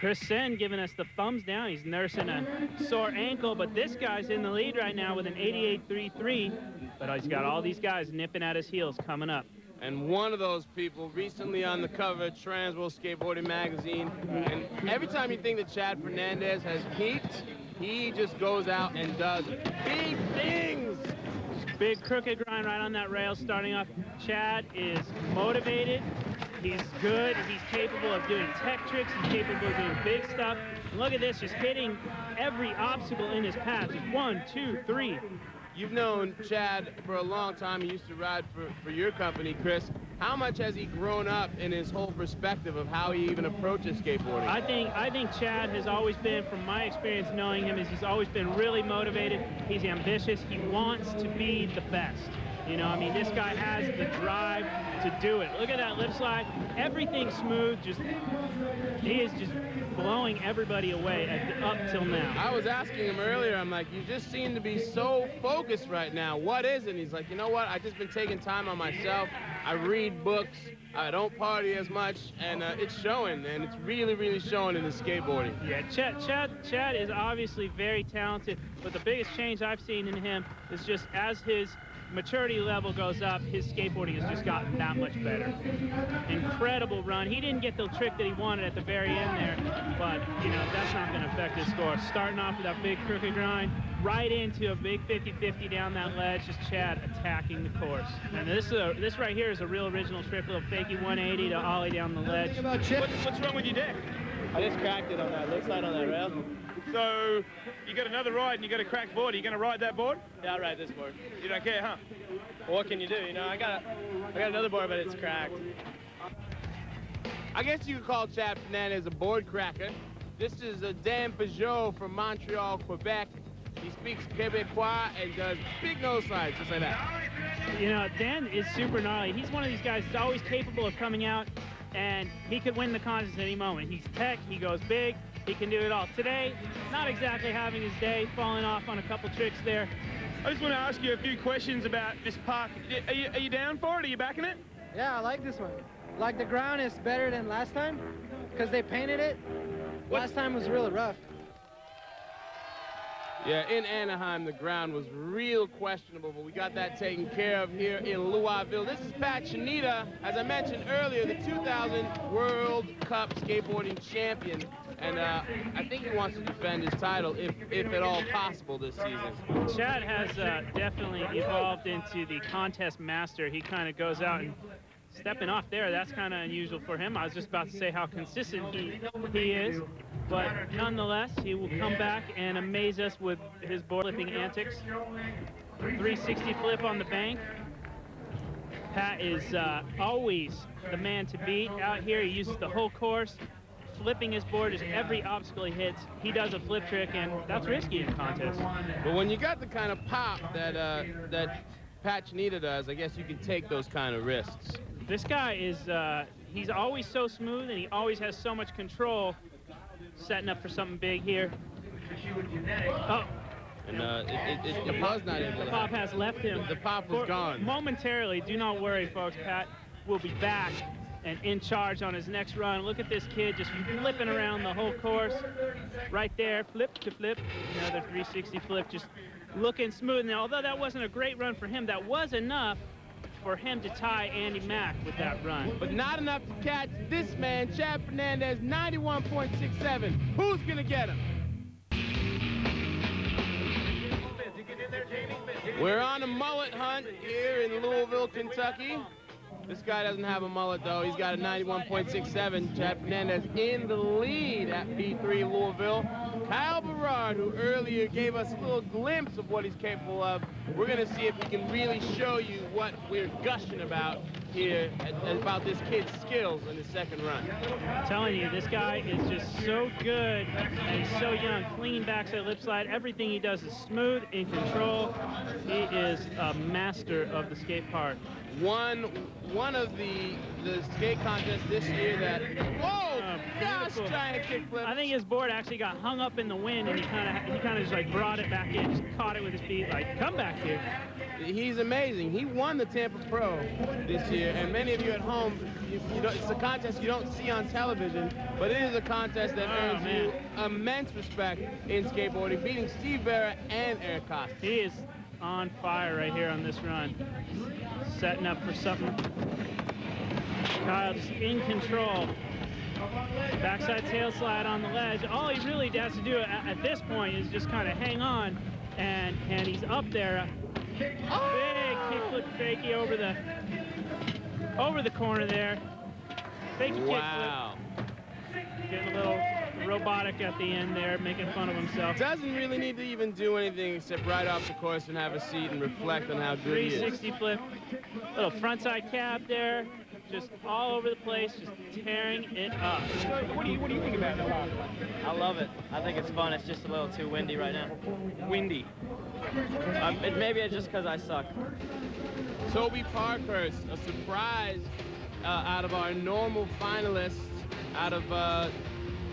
Chris Sen giving us the thumbs down. He's nursing a sore ankle, but this guy's in the lead right now with an 88.33. But he's got all these guys nipping at his heels coming up. And one of those people recently on the cover of Transworld Skateboarding magazine. And every time you think that Chad Fernandez has peaked, he just goes out and does big things. Big crooked grind right on that rail starting off. Chad is motivated. He's good. He's capable of doing tech tricks. He's capable of doing big stuff. And look at this, just hitting every obstacle in his path. Just 1, 2, 3. You've known Chad for a long time. He used to ride for your company, Chris. How much has he grown up in his whole perspective of how he even approaches skateboarding? I think Chad has always been, from my experience knowing him, is he's always been really motivated. He's ambitious. He wants to be the best. You know, I mean, this guy has the drive to do it. Look at that lip slide. Everything smooth. He is just blowing everybody away up till now. I was asking him earlier, I'm like, you just seem to be so focused right now. What is it? And he's like, you know what? I've just been taking time on myself. I read books. I don't party as much, and it's showing, and it's really, really showing in his skateboarding. Yeah, Chad is obviously very talented, but the biggest change I've seen in him is just as his maturity level goes up, his skateboarding has just gotten that much better. Incredible run. He didn't get the trick that he wanted at the very end there, but, you know, that's not going to affect his score. Starting off with that big crooked grind, right into a big 50-50 down that ledge, just Chad attacking the course. And this right here is a real original triple of fakie 180 to ollie down the ledge. What's wrong with your deck? I just cracked it on that left side on that rail. So you got another ride and you got a cracked board. Are you going to ride that board? Yeah, I'll ride this board. You don't care, huh? Well, what can you do? You know, I got another board, but it's cracked. I guess you could call Chad Fernandez a board cracker. This is a Dan Peugeot from Montreal, Quebec. He speaks Quebecois and does big nose slides, just like that. You know, Dan is super gnarly. He's one of these guys that's always capable of coming out, and he could win the contest at any moment. He's tech, he goes big, he can do it all. Today, not exactly having his day, falling off on a couple tricks there. I just want to ask you a few questions about this park. Are you down for it? Are you backing it? Yeah, I like this one. Like, the ground is better than last time because they painted it. Last time was really rough. Yeah, in Anaheim, the ground was real questionable, but we got that taken care of here in Louisville. This is Pat Chinita, as I mentioned earlier, the 2000 World Cup skateboarding champion. And I think he wants to defend his title, if at all possible, this season. Chad has definitely evolved into the contest master. He kind of goes out and stepping off there, that's kind of unusual for him. I was just about to say how consistent he is. But nonetheless, he will come back and amaze us with his board flipping antics. 360 flip on the bank. Pat is always the man to beat out here. He uses the whole course, flipping his board. Just every obstacle he hits, he does a flip trick, and that's risky in a contest. But when you got the kind of pop that that Pat Chinita does, I guess you can take those kind of risks. This guy is, he's always so smooth, and he always has so much control. Setting up for something big here. Oh. And it was not able to. The pop has left him. The pop was gone. Momentarily, do not worry, folks. Pat will be back and in charge on his next run. Look at this kid just flipping around the whole course. Right there, flip to flip. Another 360 flip, just looking smooth. Now, although that wasn't a great run for him, that was enough for him to tie Andy Mack with that run. But not enough to catch this man, Chad Fernandez, 91.67. Who's going to get him? We're on a mullet hunt here in Louisville, Kentucky. This guy doesn't have a mullet, though. He's got a 91.67. Chad Fernandez in the lead at P3 Louisville. Kyle Berard, who earlier gave us a little glimpse of what he's capable of. We're going to see if we can really show you what we're gushing about here, about this kid's skills in his second run. I'm telling you, this guy is just so good, and he's so young. Clean backside lip slide. Everything he does is smooth, in control. He is a master of the skate park. One of the skate contests this year that, whoa, gosh cool. giant kickflip. I think his board actually got hung up in the wind, and he kind of just like brought it back in, just caught it with his feet, like come back here. He's amazing. He won the Tampa Pro this year, and many of you at home, it's a contest you don't see on television, but it is a contest that earns you immense respect in skateboarding, beating Steve Berra and Eric Costa. He is on fire right here on this run, setting up for something. Kyle just in control. Backside tail slide on the ledge. All he really has to do at this point is just kind of hang on, and he's up there. Big kickflip fakie over the corner there. Fake Wow. kickflip. Getting a little robotic at the end there, making fun of himself. Doesn't really need to even do anything except ride off the course and have a seat and reflect on how good he is. 360 flip. Little frontside cab there. Just all over the place, just tearing it up. What do you think about the park? I love it. I think it's fun. It's just a little too windy right now. Windy. Maybe it's just because I suck. Toby Parkhurst, a surprise out of our normal finalists out of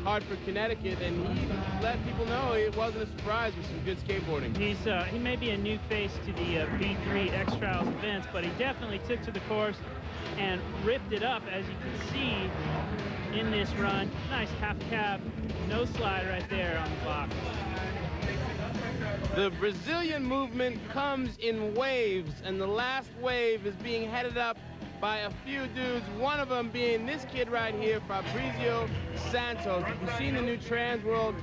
Hartford, Connecticut, and he let people know it wasn't a surprise with some good skateboarding. He may be a new face to the B3 X Trials events, but he definitely took to the course and ripped it up, as you can see in this run. Nice half cab, no slide right there on the box. The Brazilian movement comes in waves, and the last wave is being headed up by a few dudes, one of them being this kid right here, Fabrizio Santos. If you've seen the new Trans World,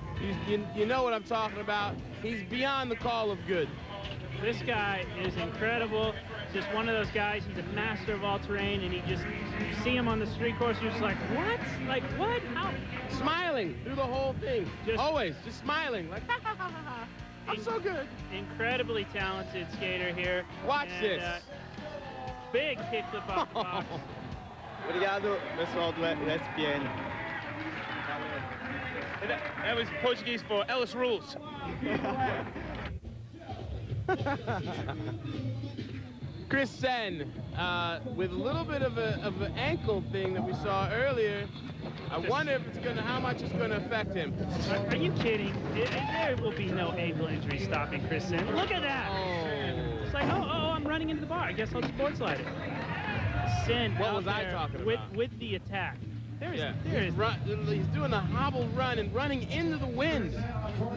you know what I'm talking about. He's beyond the call of good. This guy is incredible. Just one of those guys, he's a master of all terrain, and you see him on the street course, you're just like, what? Like, what? How? Smiling through the whole thing. Always, just smiling, like, ha, ha, ha, ha, ha. I'm so good. Incredibly talented skater here. Watch this. Big kickflip off the box. Obrigado, pessoal do ESPN. That was Portuguese for Ellis Rules. Chris Sen, with a little bit of an ankle thing that we saw earlier. I wonder if how much it's gonna affect him. Are you kidding? There will be no ankle injury stopping Chris Sen. Look at that! Oh. It's like, oh, I'm running into the bar. I guess I'll just board slide it. Sen, what was I talking about? With the attack. He's doing a hobble run and running into the wind.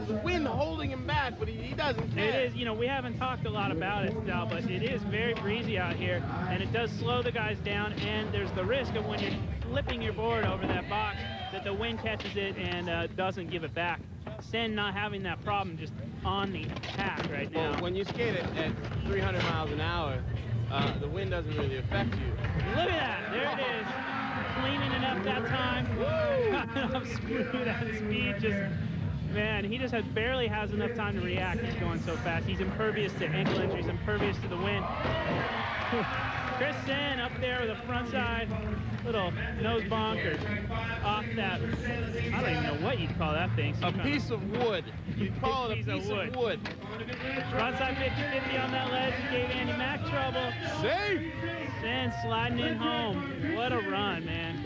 The wind holding him back, but he doesn't care. It is, we haven't talked a lot about it, Sal, but it is very breezy out here, and it does slow the guys down, and there's the risk of when you're flipping your board over that box that the wind catches it and doesn't give it back. Sen not having that problem, just on the attack right now. Well, when you skate at 300 miles an hour, the wind doesn't really affect you. Look at that, there it is. Cleaning it up that time. Woo! Up smooth at speed, just, man, he just barely has enough time to react. He's going so fast. He's impervious to ankle injuries, impervious to the wind. Chris Sen up there with a front side, little nose bonker off that, I don't even know what you'd call that thing. A piece of wood. You'd call it a piece of wood. Frontside 50-50 on that ledge, gave Andy Mack trouble. Safe! Sen sliding in home. What a run, man.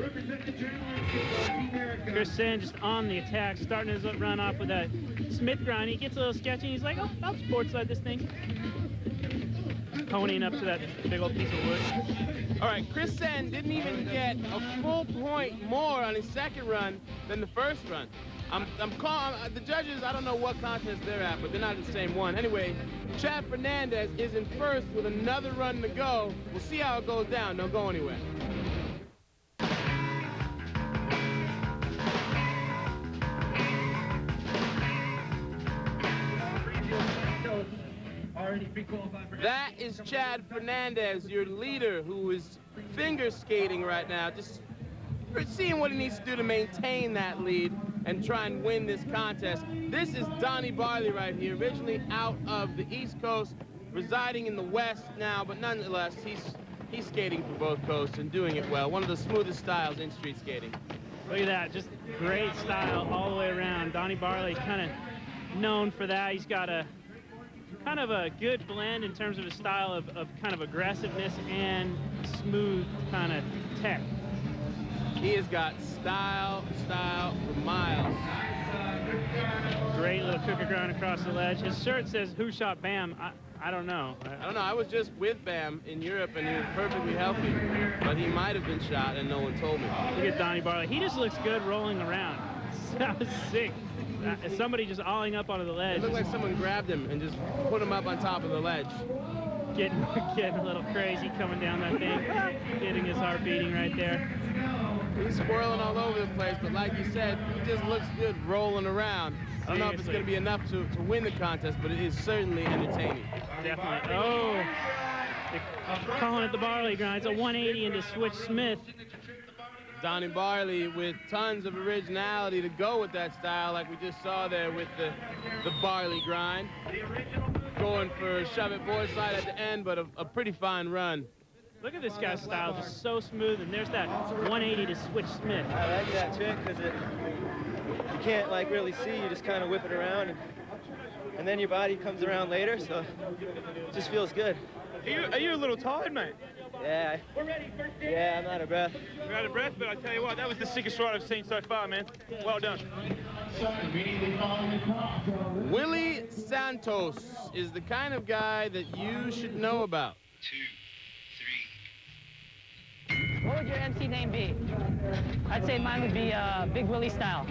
Chris Sen just on the attack, starting his run off with that Smith grind. He gets a little sketchy, and he's like, oh, I'll sport slide this thing. Ponying up to that big old piece of wood. All right, Chris Sen didn't even get a full point more on his second run than the first run. I'm calling the judges. I don't know what contest they're at, but they're not the same one. Anyway, Chad Fernandez is in first with another run to go. We'll see how it goes down. Don't go anywhere. That is Chad Fernandez, your leader, who is finger skating right now. Just seeing what he needs to do to maintain that lead and try and win this contest. This is Donnie Barley right here, originally out of the East Coast, residing in the West now, but nonetheless, he's skating for both coasts and doing it well. One of the smoothest styles in street skating. Look at that, just great style all the way around. Donnie Barley's kind of known for that. He's got a kind of a good blend in terms of his style of kind of aggressiveness and smooth kind of tech. He has got style, Great little cooker ground across the ledge. His shirt says, "Who shot Bam?" I don't know. I don't know. I was just with Bam in Europe, and he was perfectly healthy. But he might have been shot, and no one told me. Look at Donnie Barley. He just looks good rolling around. That was sick. Somebody just awing up onto the ledge. It looked like someone grabbed him and just put him up on top of the ledge. Getting a little crazy coming down that thing. Getting his heart beating right there. He's swirling all over the place, but like you said, he just looks good rolling around. I don't know if it's going to be enough to win the contest, but it is certainly entertaining. Definitely. Oh, they're calling it the Barley grind. It's a 180 into Switch Smith. Donnie Barley with tons of originality to go with that style, like we just saw there with the Barley grind. Going for shove it board slide at the end, but a pretty fine run. Look at this guy's style, just so smooth, and there's that 180 to Switch Smith. I like that trick because you can't like really see. You just kind of whip it around, and then your body comes around later, so it just feels good. Are you a little tired, mate? Yeah. Yeah, I'm out of breath. You're out of breath, but I tell you what, that was the sickest ride I've seen so far, man. Well done. Willie Santos is the kind of guy that you should know about. 2, 3. What would your MC name be? I'd say mine would be Big Willie style.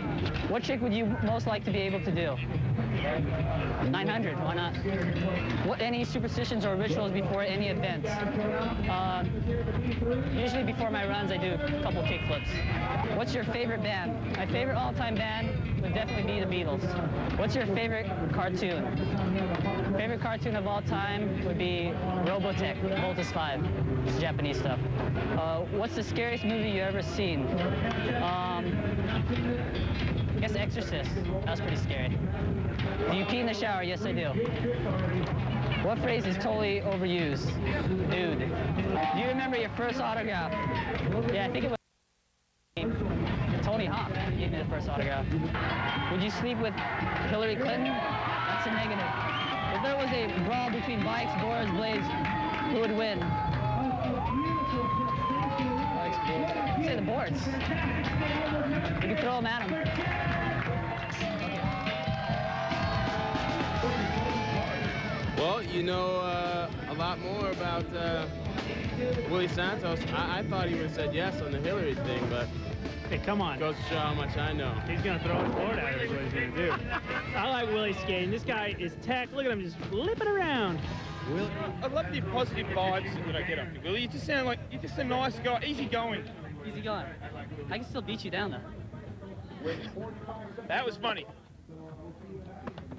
What trick would you most like to be able to do? 900, why not? Any superstitions or rituals before any events? Usually before my runs, I do a couple kick flips. What's your favorite band? My favorite all-time band would definitely be the Beatles. What's your favorite cartoon? Favorite cartoon of all time would be Robotech, Voltus 5. It's Japanese stuff. What's the scariest movie you've ever seen? I guess Exorcist. That was pretty scary. Do you pee in the shower? Yes, I do. What phrase is totally overused? Dude. Do you remember your first autograph? Yeah, I think it was Tony Hawk gave me the first autograph. Would you sleep with Hillary Clinton? That's a negative. If there was a brawl between bikes, boards, blades, who would win? I'd say the boards. You could throw them at them. Well, you know a lot more about Willie Santos. I thought he would have said yes on the Hillary thing, but Hey, come on. goes to show how much I know. He's going to throw his board at her is what he's going to do. I like Willie skating. This guy is tech. Look at him just flipping around. I love the positive vibes that I get off you, Willie. You just sound like you're just a nice guy, easy going. Easy going. I can still beat you down, though. That was funny.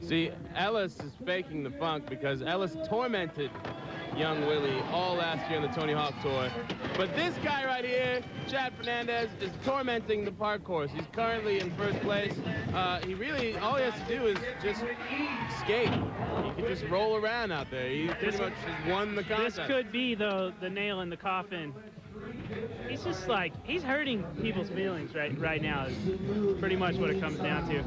See, Ellis is faking the funk because Ellis tormented young Willie all last year on the Tony Hawk Tour. But this guy right here, Chad Fernandez, is tormenting the park course. He's currently in first place. All he has to do is just skate. He can just roll around out there. He pretty much has won the contest. This could be, though, the nail in the coffin. He's just like, he's hurting people's feelings right now. Is pretty much what it comes down to.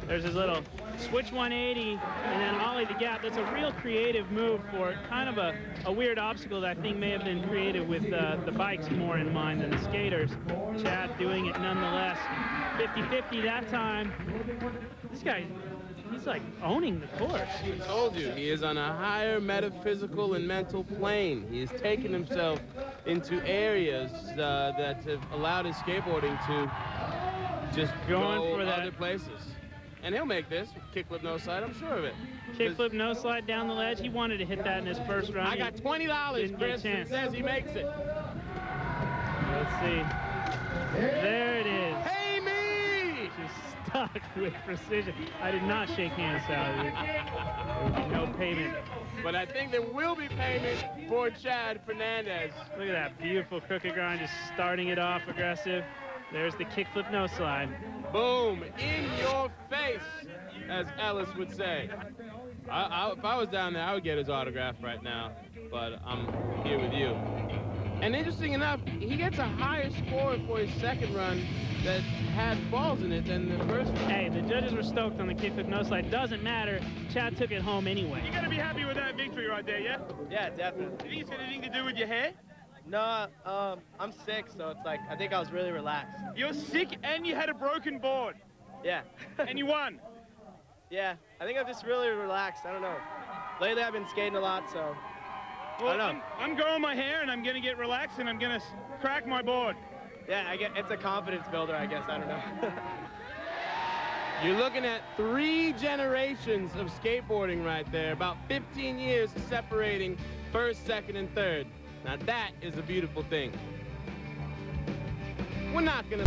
There's his little switch 180 and then ollie the gap. That's a real creative move for kind of a weird obstacle that I think may have been created with the bikes more in mind than the skaters. Chad doing it nonetheless. 50-50 that time. This guy, he's like owning the course. I told you, he is on a higher metaphysical and mental plane. He has taken himself into areas that have allowed his skateboarding to just go for that. other places. And he'll make this kickflip no slide, I'm sure of it. Kickflip no slide down the ledge. He wanted to hit that in his first run. I got $20, Chris. It says he makes it. Let's see. There it is. Hey, me! Just stuck with precision. I did not shake hands, Sally. There will be no payment. But I think there will be payment for Chad Fernandez. Look at that beautiful crooked grind, just starting it off aggressive. There's the kickflip no slide. Boom, in your face, as Ellis would say. If I was down there, I would get his autograph right now, but I'm here with you. And interesting enough, he gets a higher score for his second run that had falls in it than the first one. Hey, the judges were stoked on the kickflip no slide. Doesn't matter. Chad took it home anyway. You got to be happy with that victory right there, yeah? Yeah, definitely. Do you think it's got anything to do with your hair? No, I'm sick, so it's like, I think I was really relaxed. You're sick and you had a broken board. Yeah. And you won. Yeah, I think I'm just really relaxed. I don't know. Lately I've been skating a lot, so Well, I don't know. I'm growing my hair, and I'm going to get relaxed, and I'm going to crack my board. Yeah, it's a confidence builder, I guess. I don't know. You're looking at 3 generations of skateboarding right there. About 15 years separating first, second, and third. Now that is a beautiful thing. We're not gonna